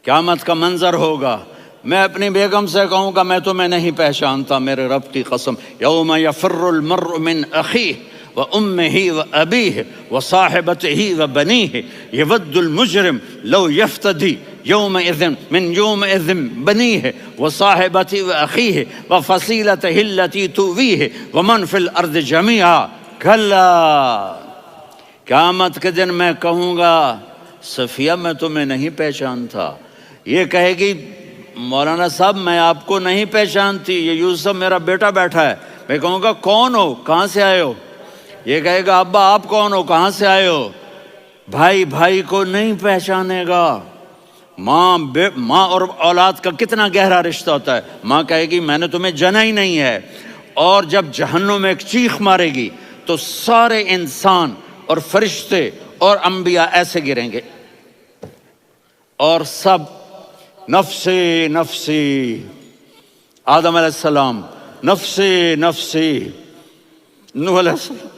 قیامت کا منظر ہوگا، میں اپنی بیگم سے کہوں گا میں تمہیں نہیں پہچانتا، میرے رب کی قسم، یوم یفر المرء من اخیہ وامہ وابیہ وصاحبتہ وبنیہ یود المجرم لو یفتدی یومئذ من یومئذ بنیہ وصاحبتہ واخیہ وفصیلتہ التی تؤویہ ومن فی الارض جمیعا کلا، قیامت کے دن میں کہوں گا صفیہ میں تمہیں نہیں پہچانتا، یہ کہے گی مولانا صاحب میں آپ کو نہیں پہچانتی، یہ یوسف میرا بیٹا بیٹھا ہے، میں کہوں گا کون ہو، کہاں سے آئے ہو؟ یہ کہے گا ابا آپ کون ہو، کہاں سے آئے ہو؟ بھائی بھائی کو نہیں پہچانے گا۔ ماں اور اولاد کا کتنا گہرا رشتہ ہوتا ہے، ماں کہے گی میں نے تمہیں جنا ہی نہیں ہے، اور جب جہنم میں ایک چیخ مارے گی تو سارے انسان اور فرشتے اور انبیاء ایسے گریں گے اور سب نفسی نفسی، آدم علیہ السلام نفسی نفسی، نوح علیہ السلام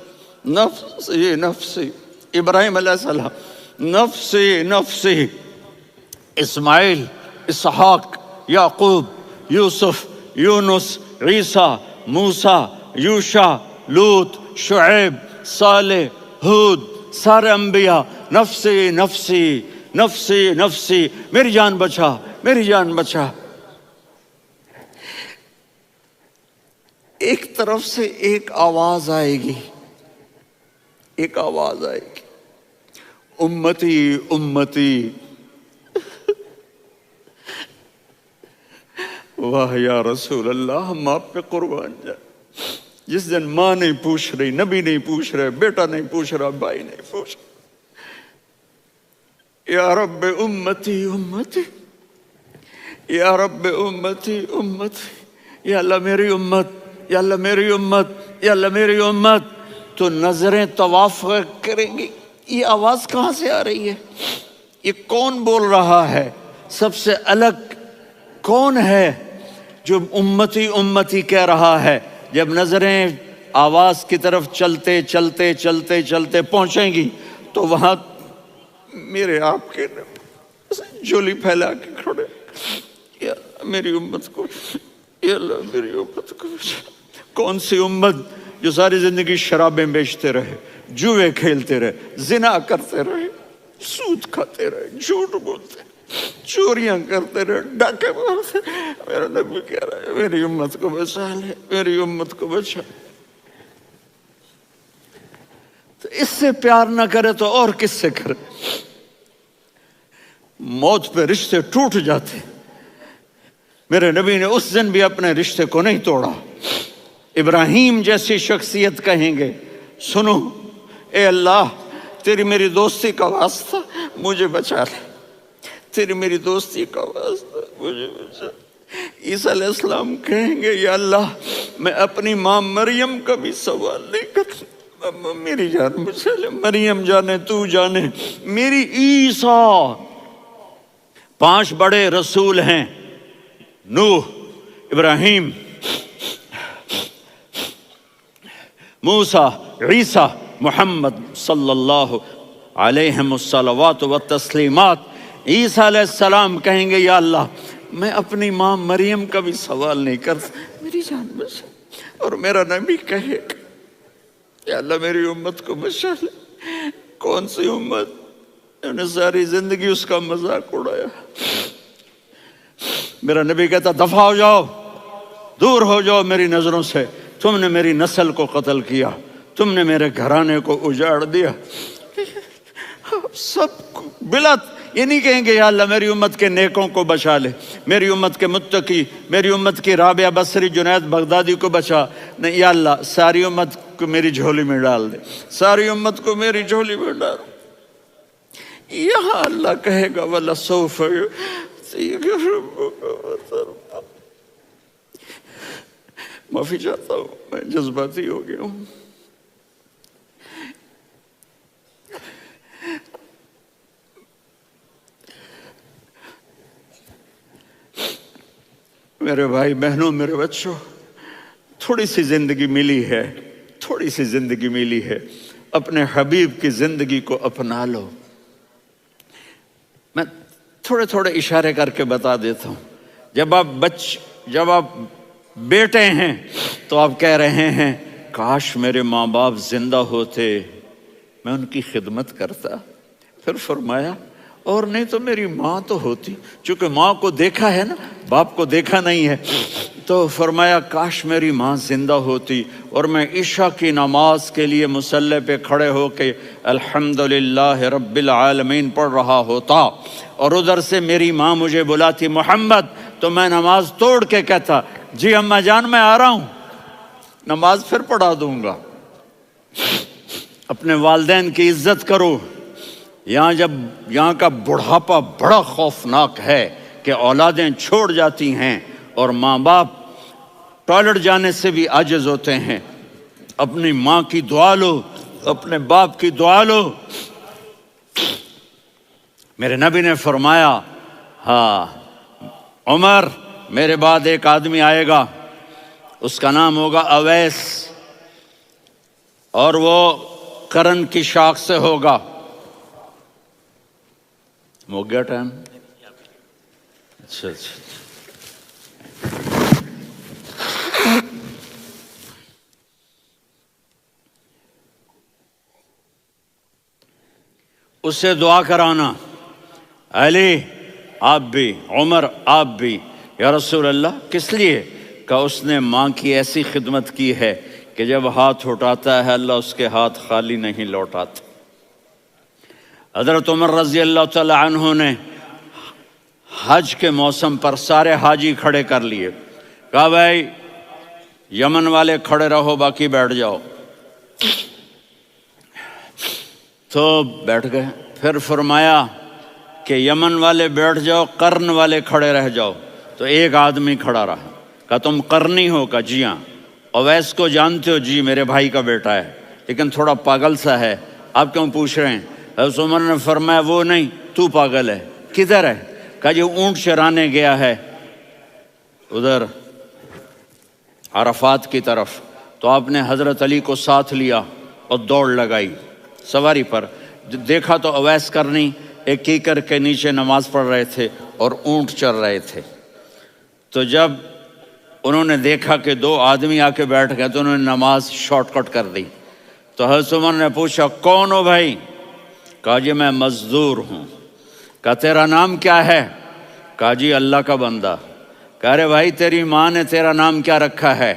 نفسی نفسی، ابراہیم علیہ السلام نفسی نفسی، اسماعیل، اسحاق، یعقوب، یوسف، یونس، عیسیٰ، موسیٰ، یوشع، لوط، شعیب، صالح، ہود، سارے انبیاء نفسی نفسی نفسی نفسی، میری جان بچا میری جان بچا۔ ایک طرف سے ایک آواز آئے گی، ایک آواز آئے گی، امتی امتی، واہ یا رسول اللہ ہم آپ پہ قربان جائیں۔ جس دن ماں نہیں پوچھ رہی، نبی نہیں پوچھ رہے، بیٹا نہیں پوچھ رہا، بھائی نہیں پوچھ رہا، یا رب امتی امتی، یا رب امتی امتی، یا اللہ میری امت، یا اللہ میری امت، یا اللہ میری امت، تو نظریں طواف کریں گی، یہ آواز کہاں سے آ رہی ہے؟ یہ کون بول رہا ہے؟ سب سے الگ کون ہے جو امتی امتی کہہ رہا ہے؟ جب نظریں آواز کی طرف چلتے چلتے چلتے چلتے پہنچیں گی تو وہاں میرے آپ کے جولی پھیلا کے کھڑے، یا میری امت کو، یا اللہ میری امت کو۔ کون سی امت جو ساری زندگی شرابیں بیچتے رہے، جوئے کھیلتے رہے، زنا کرتے رہے، سود کھاتے رہے، جھوٹ بولتے، چوریاں کرتے رہے، ڈاکے مارتے، میرا نبی کہہ رہا ہے میری امت کو بچا لے، میری امت کو بچا۔ تو اس سے پیار نہ کرے تو اور کس سے کرے؟ موت پہ رشتے ٹوٹ جاتے، میرے نبی نے اس دن بھی اپنے رشتے کو نہیں توڑا۔ ابراہیم جیسی شخصیت کہیں گے سنو اے اللہ تیری میری دوستی کا واسطہ مجھے بچا لے، تیری میری دوستی کا واسطہ مجھے بچا۔ عیسیٰ علیہ السلام کہیں گے یا اللہ میں اپنی ماں مریم کا بھی سوال نہیں کرتا، میری جان بچا لے، مریم جانے تو جانے، میری عیسیٰ۔ 5 بڑے رسول ہیں، نوح، ابراہیم، موسیٰ، عیسیٰ، محمد صلی اللہ علیہ الصلوات والتسلیمات۔ عیسیٰ علیہ السلام کہیں گے یا اللہ میں اپنی ماں مریم کا بھی سوال نہیں کرتا، میری جان بچا۔ اور میرا نبی کہے یا اللہ میری امت کو بچا لے۔ کون سی امت؟ انہوں نے ساری زندگی اس کا مذاق اڑایا۔ میرا نبی کہتا دفع ہو جاؤ، دور ہو جاؤ میری نظروں سے، تم نے میری نسل کو قتل کیا، تم نے میرے گھرانے کو اجاڑ دیا۔ سب بلا یہ نہیں کہیں گے یا اللہ میری امت کے نیکوں کو بچا لے، میری امت کے متقی، میری امت کی رابعہ بصری، جنید بغدادی کو بچا، نہیں یا اللہ ساری امت کو میری جھولی میں ڈال دے، ساری امت کو میری جھولی میں ڈال۔ یہاں اللہ کہے گا وَلَسَوْفَ يُعْطِيكَ رَبُّكَ فَتَرْضَىٰ۔ معافی چاہتا ہوں میں جذباتی ہو گیا ہوں۔ میرے بھائی بہنوں، میرے بچوں، تھوڑی سی زندگی ملی ہے، تھوڑی سی زندگی ملی ہے، اپنے حبیب کی زندگی کو اپنا لو۔ میں تھوڑے تھوڑے اشارے کر کے بتا دیتا ہوں. جب آپ بیٹے ہیں تو آپ کہہ رہے ہیں کاش میرے ماں باپ زندہ ہوتے، میں ان کی خدمت کرتا. پھر فرمایا اور نہیں تو میری ماں تو ہوتی. چونکہ ماں کو دیکھا ہے نا، باپ کو دیکھا نہیں ہے، تو فرمایا کاش میری ماں زندہ ہوتی اور میں عشاء کی نماز کے لیے مصلی پہ کھڑے ہو کے الحمدللہ رب العالمین پڑھ رہا ہوتا، اور ادھر سے میری ماں مجھے بلاتی محمد، تو میں نماز توڑ کے کہتا جی اماں جان میں آ رہا ہوں، نماز پھر پڑھا دوں گا. اپنے والدین کی عزت کرو. یہاں کا بڑھاپا بڑا خوفناک ہے کہ اولادیں چھوڑ جاتی ہیں اور ماں باپ ٹوائلٹ جانے سے بھی عاجز ہوتے ہیں. اپنی ماں کی دعا لو، اپنے باپ کی دعا لو. میرے نبی نے فرمایا ہاں عمر میرے بعد ایک آدمی آئے گا، اس کا نام ہوگا اویس، اور وہ کرن کی شاخ سے ہوگا. ہو گیا ٹائم؟ اچھا. اس سے دعا کرانا، علی آپ بھی، عمر آپ بھی. یا رسول اللہ کس لیے؟ کہ اس نے ماں کی ایسی خدمت کی ہے کہ جب ہاتھ اٹھاتا ہے اللہ اس کے ہاتھ خالی نہیں لوٹاتا. حضرت عمر رضی اللہ تعالی عنہ نے حج کے موسم پر سارے حاجی کھڑے کر لیے، کہا بھائی یمن والے کھڑے رہو باقی بیٹھ جاؤ. تو بیٹھ گئے. پھر فرمایا کہ یمن والے بیٹھ جاؤ، قرن والے کھڑے رہ جاؤ. تو ایک آدمی کھڑا رہا. کہا تم قرنی ہو؟ کہا جی ہاں. اویس کو جانتے ہو؟ جی میرے بھائی کا بیٹا ہے لیکن تھوڑا پاگل سا ہے، آپ کیوں پوچھ رہے ہیں؟ حضرت عمر نے فرمایا وہ نہیں، تو پاگل ہے. کدھر ہے؟ کہا جی اونٹ چرانے گیا ہے ادھر عرفات کی طرف. تو آپ نے حضرت علی کو ساتھ لیا اور دوڑ لگائی سواری پر. دیکھا تو اویس کرنی ایک کیکر کے نیچے نماز پڑھ رہے تھے اور اونٹ چر رہے تھے. تو جب انہوں نے دیکھا کہ دو آدمی آ کے بیٹھ گئے تو انہوں نے نماز شارٹ کٹ کر دی. تو حضرت عمر نے پوچھا کون ہو بھائی؟ کہا جی میں مزدور ہوں. کہا تیرا نام کیا ہے؟ کہا جی اللہ کا بندہ. کہہ رہے بھائی تیری ماں نے تیرا نام کیا رکھا ہے؟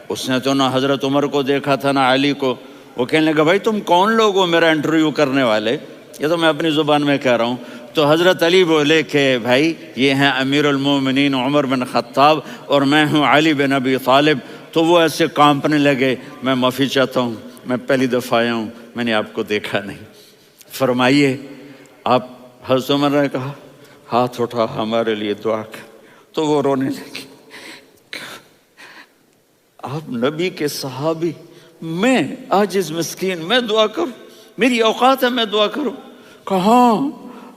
اس نے تو نہ حضرت عمر کو دیکھا تھا نہ علی کو. وہ کہنے لگا بھائی تم کون لوگ ہو میرا انٹرویو کرنے والے؟ یہ تو میں اپنی زبان میں کہہ رہا ہوں. تو حضرت علی بولے کہ بھائی یہ ہیں امیر المومنین عمر بن خطاب اور میں ہوں علی بن ابی طالب. تو وہ ایسے کانپنے لگے. میں معافی چاہتا ہوں، میں پہلی دفعہ آیا ہوں، میں نے آپ کو دیکھا نہیں. فرمائیے آپ. حضرت عمر نے کہا ہاتھ اٹھا ہمارے لیے دعا کر. تو وہ رونے لگے. آپ نبی کے صحابی، میں عاجز مسکین میں دعا کروں؟ میری اوقات ہے میں دعا کروں؟ کہاں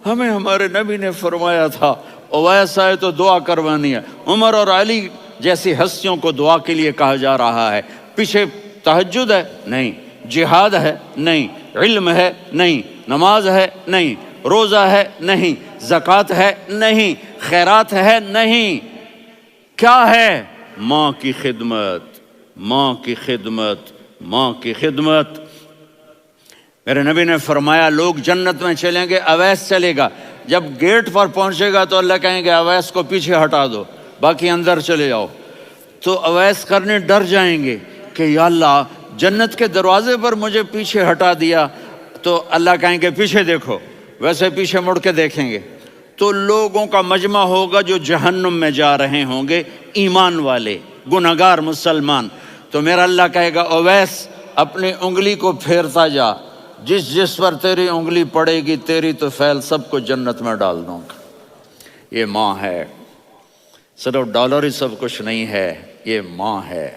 ہمیں ہمارے نبی نے فرمایا تھا اویس آئے تو دعا کروانی ہے. عمر اور علی جیسی ہستیوں کو دعا کے لیے کہا جا رہا ہے. پیچھے تہجد ہے؟ نہیں. جہاد ہے؟ نہیں. علم ہے؟ نہیں. نماز ہے؟ نہیں. روزہ ہے؟ نہیں. زکوٰۃ ہے؟ نہیں. خیرات ہے؟ نہیں. کیا ہے؟ ماں کی خدمت، ماں کی خدمت، ماں کی خدمت. میرے نبی نے فرمایا لوگ جنت میں چلیں گے، اویس چلے گا. جب گیٹ پر پہنچے گا تو اللہ کہیں گے اویس کو پیچھے ہٹا دو، باقی اندر چلے جاؤ. تو اویس کرنے ڈر جائیں گے کہ یا اللہ جنت کے دروازے پر مجھے پیچھے ہٹا دیا. تو اللہ کہیں گے پیچھے دیکھو، ویسے پیچھے مڑ کے دیکھیں گے تو لوگوں کا مجمع ہوگا جو جہنم میں جا رہے ہوں گے، ایمان والے، گنہگار مسلمان. تو میرا اللہ کہے گا اویس اپنی انگلی کو پھیرتا جا، جس جس پر تیری انگلی پڑے گی تیری تو فیل سب کو جنت میں ڈال دوں گا. یہ ماں ہے. صرف ڈالر ہی سب کچھ نہیں ہے، یہ ماں ہے.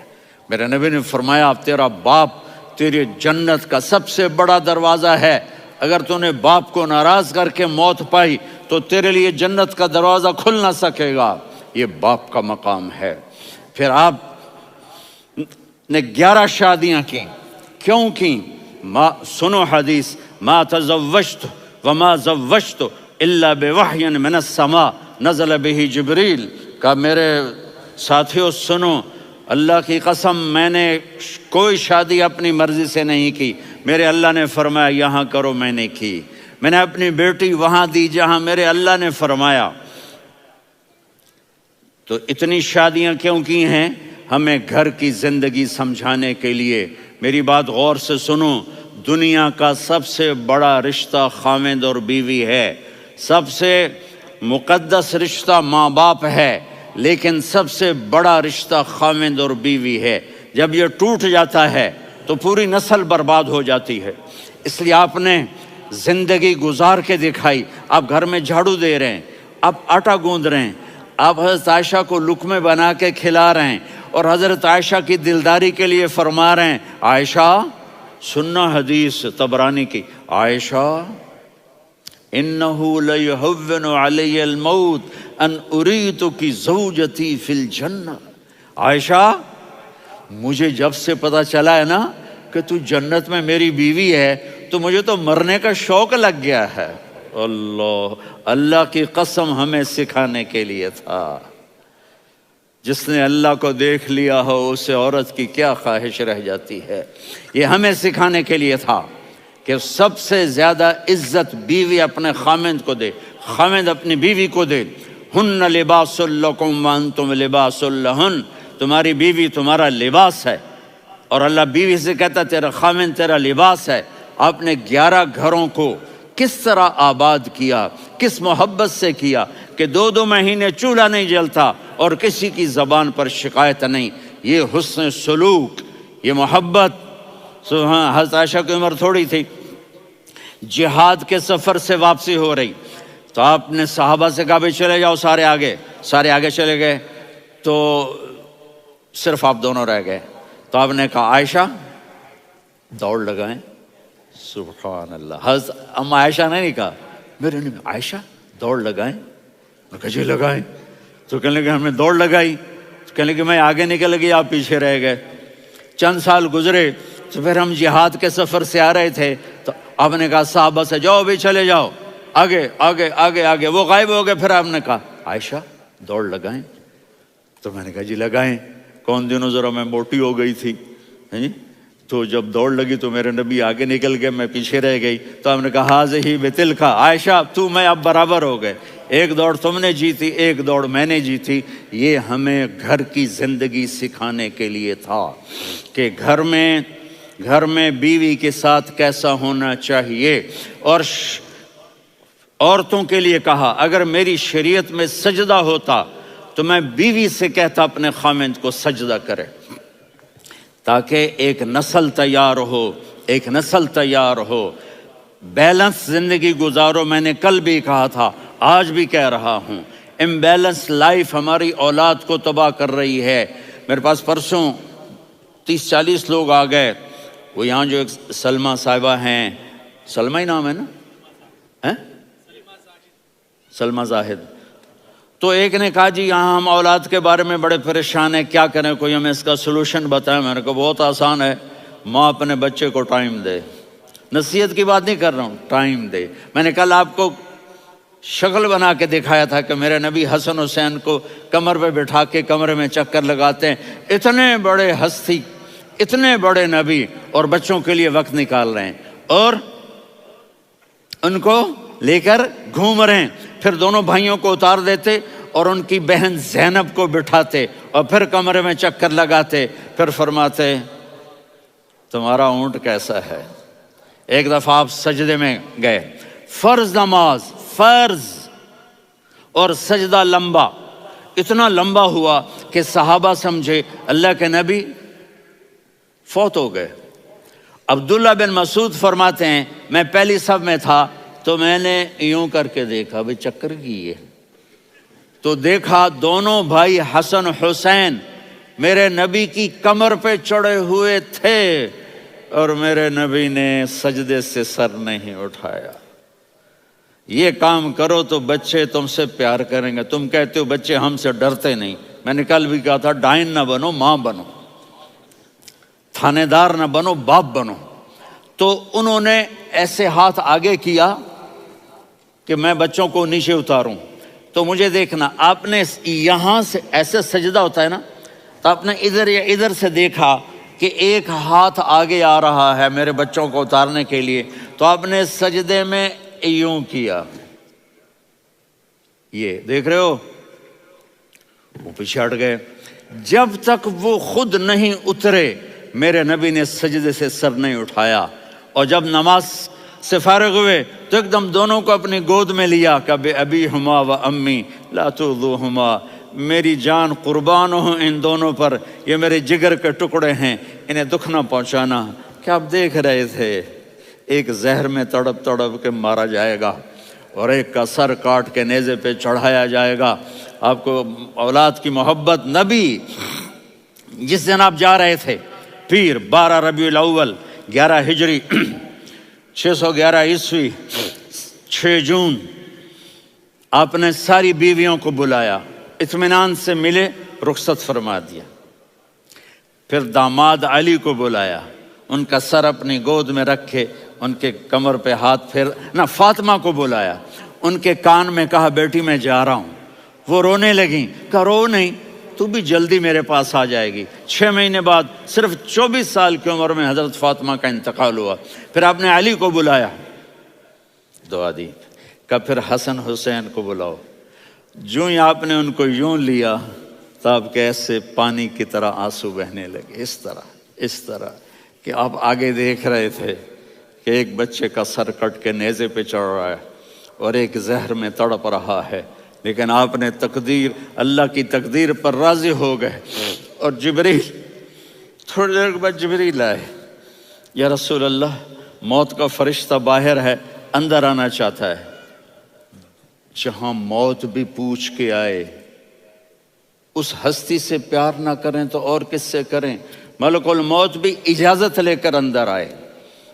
میرے نبی نے فرمایا تیرا باپ تیری جنت کا سب سے بڑا دروازہ ہے. اگر تو نے باپ کو ناراض کر کے موت پائی تو تیرے لیے جنت کا دروازہ کھل نہ سکے گا. یہ باپ کا مقام ہے. پھر آپ نے 11 شادیاں کی. کیوں کی؟ سنو حدیث، ما تزوجت وما زوجت الا بوحی من السماء نزل به جبریل، کہا میرے ساتھیوں سنو، اللہ کی قسم میں نے کوئی شادی اپنی مرضی سے نہیں کی، میرے اللہ نے فرمایا یہاں کرو، میں نے کی۔ میں نے اپنی بیٹی وہاں دی جہاں میرے اللہ نے فرمایا۔ تو اتنی شادیاں کیوں کی ہیں؟ ہمیں گھر کی زندگی سمجھانے کے لیے۔ میری بات غور سے سنو، دنیا کا سب سے بڑا رشتہ خاوند اور بیوی ہے، سب سے مقدس رشتہ ماں باپ ہے، لیکن سب سے بڑا رشتہ خاوند اور بیوی ہے۔ جب یہ ٹوٹ جاتا ہے تو پوری نسل برباد ہو جاتی ہے۔ اس لیے آپ نے زندگی گزار کے دکھائی۔ آپ گھر میں جھاڑو دے رہے ہیں، آپ آٹا گوندھ رہے ہیں، آپ حضرت عائشہ کو لقمے بنا کے کھلا رہے ہیں، اور حضرت عائشہ کی دلداری کے لیے فرما رہے ہیں عائشہ، سننا حدیث طبرانی کی، عائشہ انہو لیہون علی الموت ان اریتک زوجتی فی الجنہ۔ عائشہ مجھے جب سے پتا چلا ہے نا کہ تو جنت میں میری بیوی ہے تو مجھے تو مرنے کا شوق لگ گیا ہے۔ اللہ کی قسم ہمیں سکھانے کے لیے تھا۔ جس نے اللہ کو دیکھ لیا ہو اسے عورت کی کیا خواہش رہ جاتی ہے۔ یہ ہمیں سکھانے کے لیے تھا کہ سب سے زیادہ عزت بیوی اپنے خاوند کو دے، خاوند اپنی بیوی کو دے۔ ہن لباس لکم وانتم لباس لہن، تمہاری بیوی تمہارا لباس ہے، اور اللہ بیوی سے کہتا تیرا خاوند تیرا لباس ہے۔ آپ نے 11 گھروں کو کس طرح آباد کیا، کس محبت سے کیا کہ 2 مہینے چولہا نہیں جلتا اور کسی کی زبان پر شکایت نہیں۔ یہ حسن سلوک، یہ محبت۔ حضرت عائشہ کی عمر تھوڑی تھی، جہاد کے سفر سے واپسی ہو رہی، تو آپ نے صحابہ سے کہا بھائی چلے جاؤ سارے آگے چلے گئے، تو صرف آپ دونوں رہ گئے۔ تو آپ نے کہا عائشہ دوڑ لگائیں۔ سبحان اللہ، حضرت اما عائشہ نے نہیں کہا، میرے نے عائشہ دوڑ لگائیں، میں کہا جی لگائیں۔ تو کہنے لگے ہم نے دوڑ لگائی، تو کہنے لگے میں آگے نکل گئی آپ پیچھے رہ گئے۔ چند سال گزرے تو پھر ہم جہاد کے سفر سے آ رہے تھے، تو آپ نے کہا صحابہ سے جاؤ بھی چلے جاؤ آگے آگے آگے آگے، وہ غائب ہو گئے۔ پھر آپ نے کہا عائشہ دوڑ لگائیں، تو میں نے کہا جی لگائیں۔ کون دنوں ذرا میں موٹی ہو گئی تھی، تو جب دوڑ لگی تو میرے نبی آگے نکل گئے، میں پیچھے رہ گئی۔ تو ہم نے کہا ہاذہ بتلک، عائشہ تو میں اب برابر ہو گئے، ایک دوڑ تم نے جیتی ایک دوڑ میں نے جیتی۔ یہ ہمیں گھر کی زندگی سکھانے کے لیے تھا کہ گھر میں بیوی کے ساتھ کیسا ہونا چاہیے۔ اور عورتوں کے لیے کہا اگر میری شریعت میں سجدہ ہوتا تو میں بیوی سے کہتا اپنے خاوند کو سجدہ کرے، تاکہ ایک نسل تیار ہو، بیلنس زندگی گزارو۔ میں نے کل بھی کہا تھا، آج بھی کہہ رہا ہوں، امبیلنس لائف ہماری اولاد کو تباہ کر رہی ہے۔ میرے پاس پرسوں 30-40 لوگ آ گئے، وہ یہاں جو ایک سلمہ صاحبہ ہیں، سلمہ ہی نام ہے نا، سلمہ زاہد، تو ایک نے کہا جی یہاں ہم اولاد کے بارے میں بڑے پریشان ہیں، کیا کریں، کوئی ہمیں اس کا سلوشن بتائیں۔ میں نے کہا بہت آسان ہے، ماں اپنے بچے کو ٹائم دے، نصیحت کی بات نہیں کر رہا ہوں، ٹائم دے۔ میں نے کل آپ کو شکل بنا کے دکھایا تھا کہ میرے نبی حسن حسین کو کمر پہ بٹھا کے کمرے میں چکر لگاتے ہیں۔ اتنے بڑے ہستی، اتنے بڑے نبی، اور بچوں کے لیے وقت نکال رہے ہیں اور ان کو لے کر گھوم رہے ہیں۔ پھر دونوں بھائیوں کو اتار دیتے اور ان کی بہن زینب کو بٹھاتے اور پھر کمرے میں چکر لگاتے، پھر فرماتے تمہارا اونٹ کیسا ہے۔ ایک دفعہ آپ سجدے میں گئے، فرض نماز، فرض، اور سجدہ لمبا، اتنا لمبا ہوا کہ صحابہ سمجھے اللہ کے نبی فوت ہو گئے۔ عبداللہ بن مسعود فرماتے ہیں میں پہلی صف میں تھا تو میں نے یوں کر کے دیکھا بھئی چکر کی ہے، تو دیکھا دونوں بھائی حسن حسین میرے نبی کی کمر پہ چڑھے ہوئے تھے اور میرے نبی نے سجدے سے سر نہیں اٹھایا۔ یہ کام کرو تو بچے تم سے پیار کریں گے۔ تم کہتے ہو بچے ہم سے ڈرتے نہیں، میں نے کل بھی کہا تھا ڈائن نہ بنو، ماں بنو، تھانے دار نہ بنو، باپ بنو۔ تو انہوں نے ایسے ہاتھ آگے کیا کہ میں بچوں کو نیچے اتاروں، تو مجھے دیکھنا، آپ نے یہاں سے ایسے سجدہ ہوتا ہے نا، تو آپ نے ادھر یا ادھر سے دیکھا کہ ایک ہاتھ آگے آ رہا ہے میرے بچوں کو اتارنے کے لیے، تو آپ نے سجدے میں یوں کیا، یہ دیکھ رہے ہو، وہ پیچھے ہٹ گئے۔ جب تک وہ خود نہیں اترے میرے نبی نے سجدے سے سر نہیں اٹھایا، اور جب نماز سے فارغ ہوئے تو ایک دم دونوں کو اپنی گود میں لیا کہ ابی ہما و امی لا تؤذوہما، میری جان قربان ہو ان دونوں پر، یہ میرے جگر کے ٹکڑے ہیں، انہیں دکھ نہ پہنچانا۔ کیا آپ دیکھ رہے تھے ایک زہر میں تڑپ تڑپ کے مارا جائے گا، اور ایک کا سر کاٹ کے نیزے پہ چڑھایا جائے گا۔ آپ کو اولاد کی محبت، نبی جس دن آپ جا رہے تھے پیر 12 ربیع الاول 11 ہجری 611 عیسوی 6 جون، آپ نے ساری بیویوں کو بلایا، اطمینان سے ملے، رخصت فرما دیا۔ پھر داماد علی کو بلایا، ان کا سر اپنی گود میں رکھے، ان کے کمر پہ ہاتھ پھیر نہ، فاطمہ کو بلایا، ان کے کان میں کہا بیٹی میں جا رہا ہوں۔ وہ رونے لگیں، کہا رو نہیں، تو بھی جلدی میرے پاس آ جائے گی۔ 6 مہینے بعد صرف 24 سال کی عمر میں حضرت فاطمہ کا انتقال ہوا۔ پھر آپ نے علی کو بلایا، دعا دی، کہا پھر حسن حسین کو بلاؤ۔ جو ہی آپ نے ان کو یوں لیا تو آپ کے ایسے پانی کی طرح آنسو بہنے لگے، اس طرح کہ آپ آگے دیکھ رہے تھے کہ ایک بچے کا سر کٹ کے نیزے پہ چڑھ رہا ہے اور ایک زہر میں تڑپ رہا ہے، لیکن آپ نے تقدیر، اللہ کی تقدیر پر راضی ہو گئے۔ اور جبریل، تھوڑی دیر کے بعد جبریل آئے، یا رسول اللہ موت کا فرشتہ باہر ہے، اندر آنا چاہتا ہے۔ جہاں موت بھی پوچھ کے آئے، اس ہستی سے پیار نہ کریں تو اور کس سے کریں؟ ملک الموت بھی اجازت لے کر اندر آئے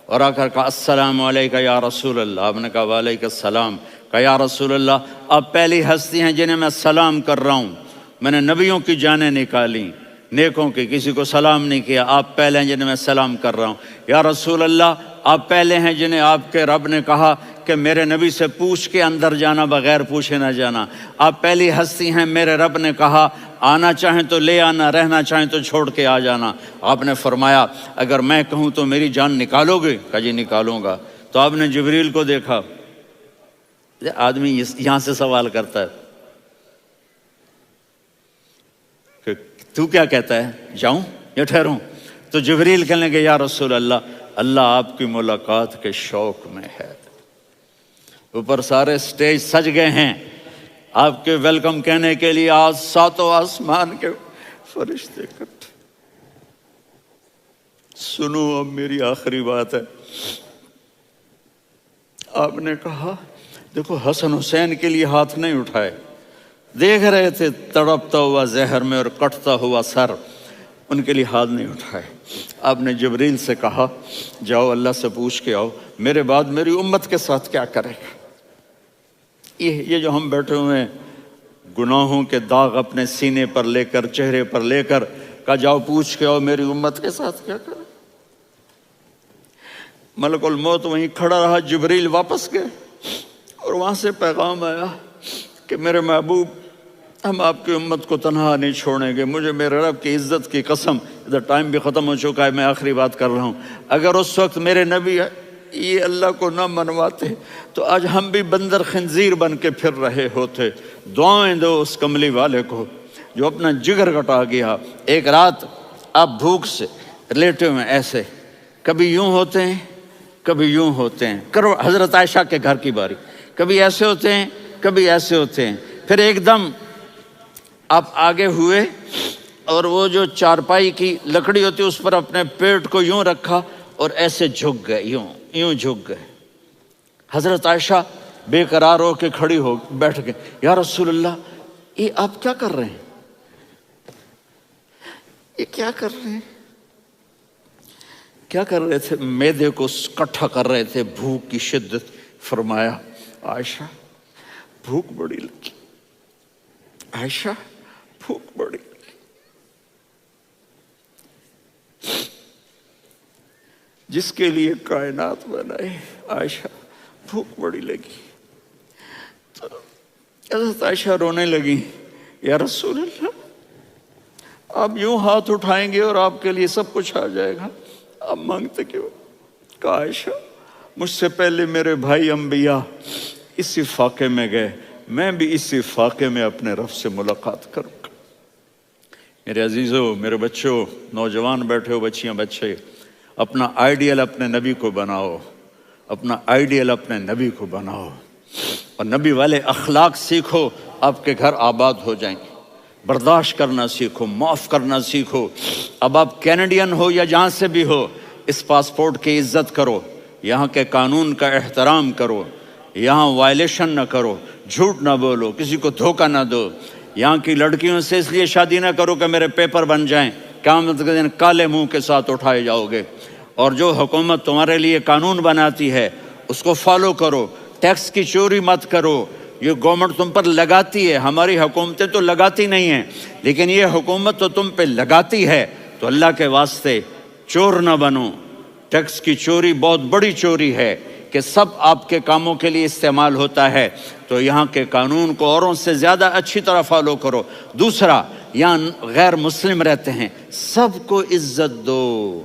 اور آ کر کہا السلام علیکہ یا رسول اللہ۔ آپ نے کہا وعلیکم السلام۔ کہا یا رسول اللہ آپ پہلی ہستی ہیں جنہیں میں سلام کر رہا ہوں، میں نے نبیوں کی جانیں نکالی، نیکوں کی، کسی کو سلام نہیں کیا، آپ پہلے ہیں جنہیں میں سلام کر رہا ہوں۔ یا رسول اللہ آپ پہلے ہیں جنہیں آپ کے رب نے کہا کہ میرے نبی سے پوچھ کے اندر جانا، بغیر پوچھے نہ جانا۔ آپ پہلی ہستی ہیں، میرے رب نے کہا آنا چاہیں تو لے آنا، رہنا چاہیں تو چھوڑ کے آ جانا۔ آپ نے فرمایا اگر میں کہوں تو میری جان نکالو گے؟ کہا جی نکالوں گا۔ تو آپ نے جبریل کو دیکھا، آدمی یہاں سے سوال کرتا ہے کہ تو کیا کہتا ہے، جاؤں یا ٹھہروں؟ تو جبریل کہنے لگے یا رسول اللہ، اللہ آپ کی ملاقات کے شوق میں ہے۔ اوپر سارے سٹیج سج گئے ہیں آپ کے ویلکم کہنے کے لیے، آج 7 آسمان کے فرشتے اکٹھے۔ سنو اب میری آخری بات ہے۔ آپ نے کہا دیکھو حسن حسین کے لیے ہاتھ نہیں اٹھائے، دیکھ رہے تھے تڑپتا ہوا زہر میں اور کٹتا ہوا سر، ان کے لیے ہاتھ نہیں اٹھائے۔ آپ نے جبریل سے کہا جاؤ اللہ سے پوچھ کے آؤ میرے بعد میری امت کے ساتھ کیا کرے گا۔ یہ جو ہم بیٹھے ہوئے ہیں گناہوں کے داغ اپنے سینے پر لے کر، چہرے پر لے کر، کہا جاؤ پوچھ کے آؤ میری امت کے ساتھ کیا کرے۔ ملک الموت وہیں کھڑا رہا، جبریل واپس گئے اور وہاں سے پیغام آیا کہ میرے محبوب ہم آپ کی امت کو تنہا نہیں چھوڑیں گے، مجھے میرے رب کی عزت کی قسم، ادھر ٹائم بھی ختم ہو چکا ہے، میں آخری بات کر رہا ہوں، اگر اس وقت میرے نبی یہ اللہ کو نہ منواتے تو آج ہم بھی بندر خنزیر بن کے پھر رہے ہوتے۔ دعائیں دو اس کملی والے کو جو اپنا جگر کٹا گیا۔ ایک رات آپ بھوک سے لیٹے ہوئے ایسے، کبھی یوں ہوتے ہیں کبھی یوں ہوتے ہیں، کرو حضرت عائشہ کے گھر کی باری، کبھی ایسے ہوتے ہیں کبھی ایسے ہوتے ہیں، پھر ایک دم آپ آگے ہوئے اور وہ جو چارپائی کی لکڑی ہوتی اس پر اپنے پیٹ کو یوں رکھا اور ایسے جھک گئے، یوں جھک گئے۔ حضرت عائشہ بے قرار ہو کے کھڑی ہو بیٹھ گئے، یا رسول اللہ یہ آپ کیا کر رہے ہیں، یہ کیا کر رہے ہیں؟ کیا کر رہے تھے؟ معدے کو کٹھا کر رہے تھے، بھوک کی شدت۔ فرمایا عائشہ بھوک بڑی لگی، عائشہ بھوک بڑی لگی، جس کے لیے کائنات بنائے، عائشہ بھوک بڑی لگی۔ حضرت عائشہ رونے لگی، یا رسول اللہ آپ یوں ہاتھ اٹھائیں گے اور آپ کے لیے سب کچھ آ جائے گا، آپ مانگتے کیوں؟ کہا عائشہ مجھ سے پہلے میرے بھائی انبیاء اسی فاقے میں گئے، میں بھی اسی فاقے میں اپنے رب سے ملاقات کروں گا۔ میرے عزیزوں، میرے بچوں، نوجوان بیٹھے ہو، بچیاں بچے، اپنا آئیڈیل اپنے نبی کو بناؤ، اپنا آئیڈیل اپنے نبی کو بناؤ، اور نبی والے اخلاق سیکھو، آپ کے گھر آباد ہو جائیں گے۔ برداشت کرنا سیکھو، معاف کرنا سیکھو۔ اب آپ کینیڈین ہو یا جہاں سے بھی ہو، اس پاسپورٹ کی عزت کرو، یہاں کے قانون کا احترام کرو، یہاں وائلیشن نہ کرو، جھوٹ نہ بولو، کسی کو دھوکہ نہ دو۔ یہاں کی لڑکیوں سے اس لیے شادی نہ کرو کہ میرے پیپر بن جائیں، قیامت کے دن کالے منہ کے ساتھ اٹھائے جاؤ گے۔ اور جو حکومت تمہارے لیے قانون بناتی ہے اس کو فالو کرو، ٹیکس کی چوری مت کرو۔ یہ گورنمنٹ تم پر لگاتی ہے، ہماری حکومتیں تو لگاتی نہیں ہیں، لیکن یہ حکومت تو تم پہ لگاتی ہے، تو اللہ کے واسطے چور نہ بنو۔ ٹیکس کی چوری بہت بڑی چوری ہے کہ سب آپ کے کاموں کے لیے استعمال ہوتا ہے، تو یہاں کے قانون کو اوروں سے زیادہ اچھی طرح فالو کرو۔ دوسرا، یہاں غیر مسلم رہتے ہیں، سب کو عزت دو،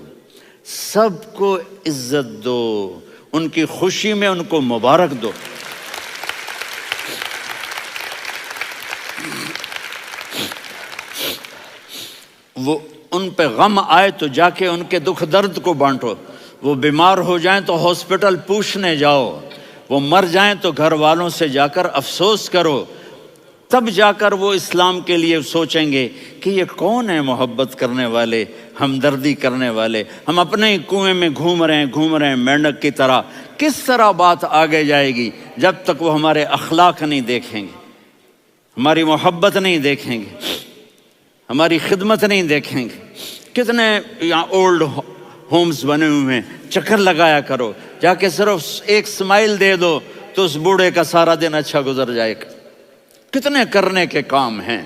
سب کو عزت دو، ان کی خوشی میں ان کو مبارک دو۔ وہ ان پہ غم آئے تو جا کے ان کے دکھ درد کو بانٹو، وہ بیمار ہو جائیں تو ہاسپٹل پوچھنے جاؤ، وہ مر جائیں تو گھر والوں سے جا کر افسوس کرو، تب جا کر وہ اسلام کے لیے سوچیں گے کہ یہ کون ہے محبت کرنے والے، ہمدردی کرنے والے۔ ہم اپنے ہی کنویں میں گھوم رہے ہیں مینڈک کی طرح۔ کس طرح بات آگے جائے گی جب تک وہ ہمارے اخلاق نہیں دیکھیں گے، ہماری محبت نہیں دیکھیں گے، ہماری خدمت نہیں دیکھیں گے۔ کتنے یہاں اولڈ ہومز بنے ہوئے ہیں، چکر لگایا کرو، جا کے صرف ایک سمائل دے دو تو اس بوڑھے کا سارا دن اچھا گزر جائے گا۔ کتنے کرنے کے کام ہیں۔